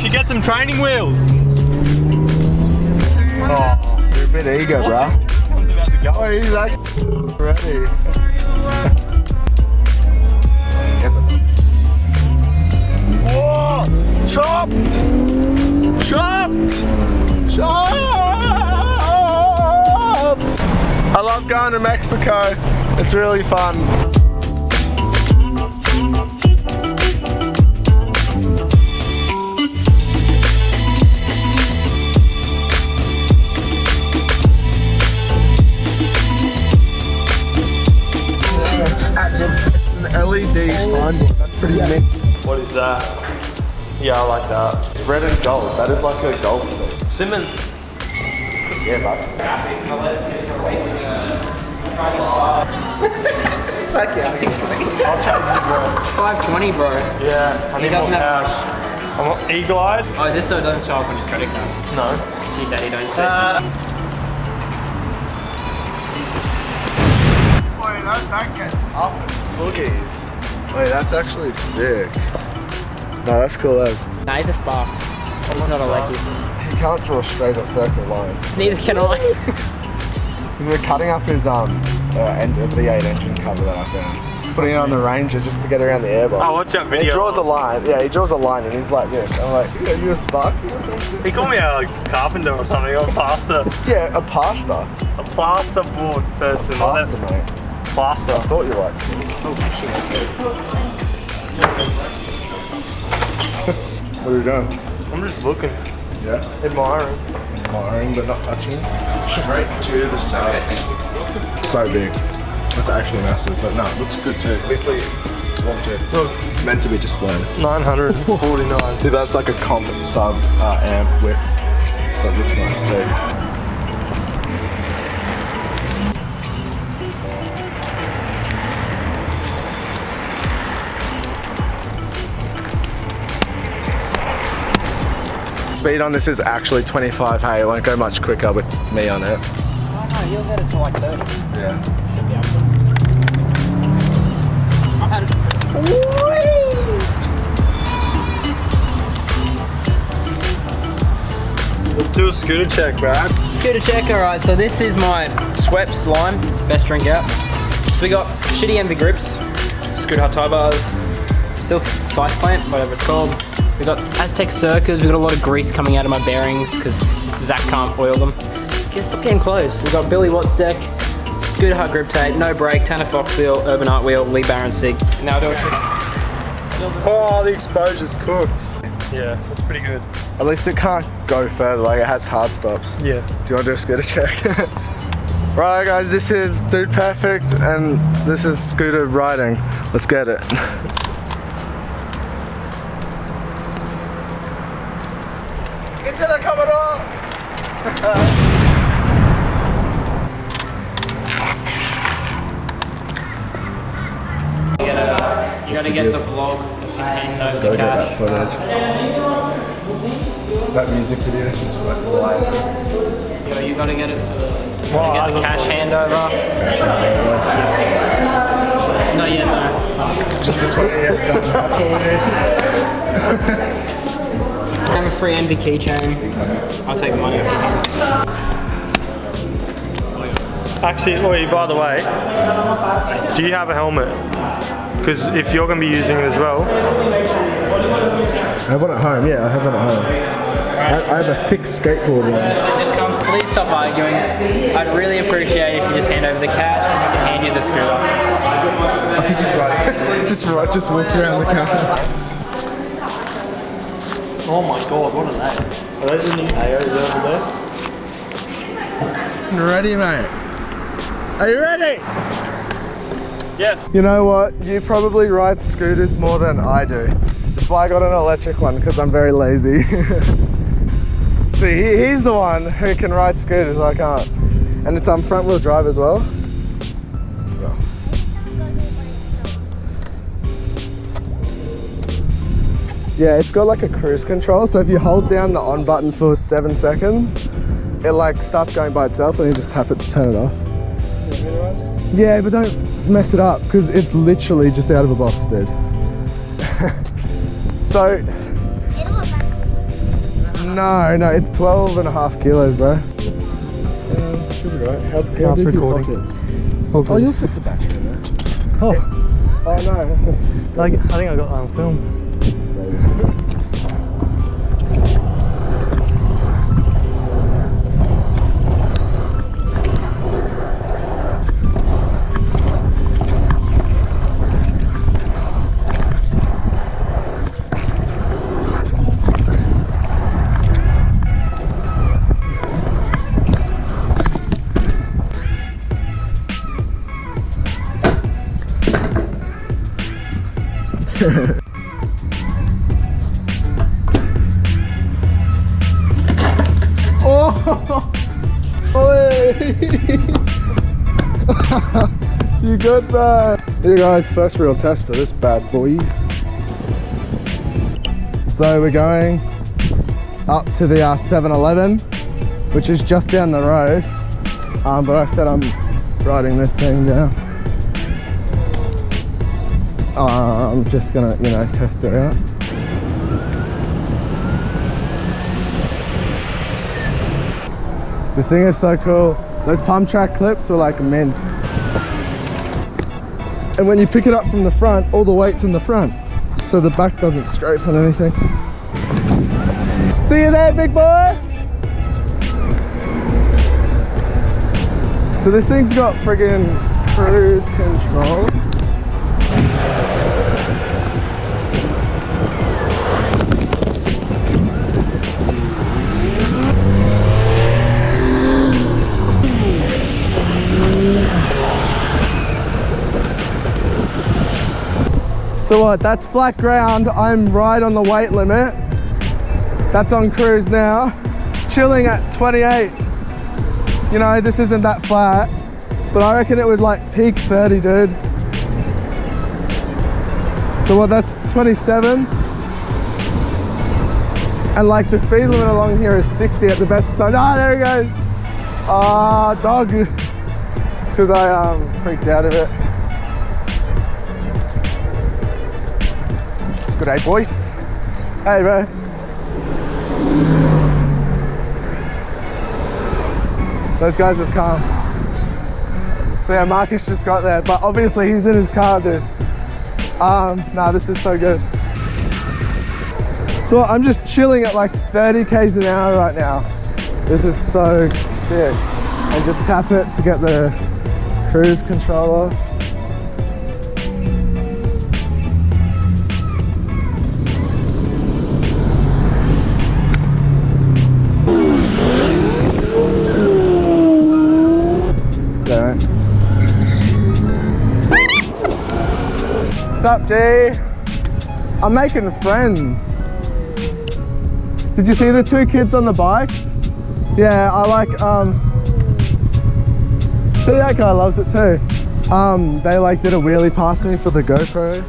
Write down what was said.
should get some training wheels. Oh, you're a bit eager, bro. One's about to go. Oh, he's actually ready. Whoa! Chopped! Chopped! Chopped! I love going to Mexico. It's really fun. LED signboard, that's pretty mint. What is that? Yeah, I like that. It's red and gold, that is like a golf thing. Simmons. Yeah, bud. I'll charge you, bro. 520, bro. Yeah, I need more cash. I want E-Glide. Oh, is this so it doesn't show up on your credit card? No. See, Daddy, don't say. Wait, that gets up in boogies. Wait, that's actually sick. No, that's cool as. Nah, he's a spark. He's not a lucky. He can't draw straight or circle lines. Neither can I. Because we're cutting up his V8 engine cover that I found. Putting it on the Ranger just to get around the airbox. Oh, watch that video. He draws a line. Yeah, he draws a line and he's like this. I'm like, yeah, you a Sparky or something? He called me a carpenter or something, or a plaster. Yeah, a pastor. A plaster board person. Pastor, mate. Plaster. I thought you liked this. Oh, shit. What are you doing? I'm just looking. Yeah. Admiring. Admiring but not touching. Straight to the side. So big. That's actually massive, but no, it looks good too. Obviously, it's meant to be displayed. 949. See, that's like a comp sub amp with, that looks nice too. Speed on this is actually 25. Hey, it won't go much quicker with me on it. Oh, no, you'll get it to like 30. Yeah. I've had it. Let's do a scooter check, Brad. Scooter check, alright, so this is my Schweppes Lime, best drink out. So we got shitty Envy grips, scooter hot tie bars, Silk side plant, whatever it's called. We got Aztec circus, we got a lot of grease coming out of my bearings because Zach can't oil them. Stop getting close. We got Billy Watts deck, scooter hut grip tape, no brake, Tanner Fox wheel, Urban Art wheel, Lee Barron sig. Now do it. Oh, the exposure's cooked. Yeah, that's pretty good. At least it can't go further, like it has hard stops. Yeah. Do you want to do a scooter check? Right guys, this is Dude Perfect and this is scooter riding. Let's get it. Into the Commodore! You gotta get the vlog and hand over Gotta the get that cash. footage. That music video is just like live. You gotta get it for the, get the cash handover. Not yet, no. Just the 20, yeah, done. That's all we need. Have a free Envy keychain. I'll take the money off your hands. Actually, Oi, by the way, do you have a helmet? Because if you're going to be using it as well. I have one at home, yeah, I have one at home. I have a fixed skateboard one. So just comes, please stop arguing. I'd really appreciate if you just hand over the cash and I can hand you the scooter. I can just ride it. Just walks around the car. Oh my god, what are they? Are those the new AOs over there? Ready, mate? Are you ready? Yes. You know what? You probably ride scooters more than I do. That's why I got an electric one, because I'm very lazy. See, he's the one who can ride scooters, I can't. And it's front wheel drive as well. Yeah, it's got like a cruise control, so if you hold down the on button for 7 seconds, it like starts going by itself and you just tap it to turn it off. Yeah, but don't mess it up, because it's literally just out of a box, dude. So, No, it's 12.5 kilos, bro. Should be right. How big is your pocket? Oh, you'll fit the battery in there. Oh, Oh no. I think I got that on film. Oh! Oi! You good, bro? Here you guys, first real test of this bad boy. So we're going up to the 7-Eleven, which is just down the road. But I said I'm riding this thing down. I'm just gonna, test it out. This thing is so cool. Those pump track clips were like mint. And when you pick it up from the front, all the weight's in the front. So the back doesn't scrape on anything. See you there, big boy! So this thing's got friggin' cruise control. So what, that's flat ground, I'm right on the weight limit. That's on cruise now. Chilling at 28. You know, this isn't that flat, but I reckon it would like peak 30, dude. So what, that's 27. And like the speed limit along here is 60 at the best of times. Ah, there he goes. Ah, dog. It's because I freaked out a bit. Good day, boys. Hey, bro. Those guys have come. So yeah, Marcus just got there, but obviously he's in his car, dude. Nah, this is so good. So I'm just chilling at like 30 k's an hour right now. This is so sick. And just tap it to get the cruise control off. What's up, G? I'm making friends. Did you see the two kids on the bikes? Yeah, I like, see, that guy loves it too. They like did a wheelie past me for the GoPro.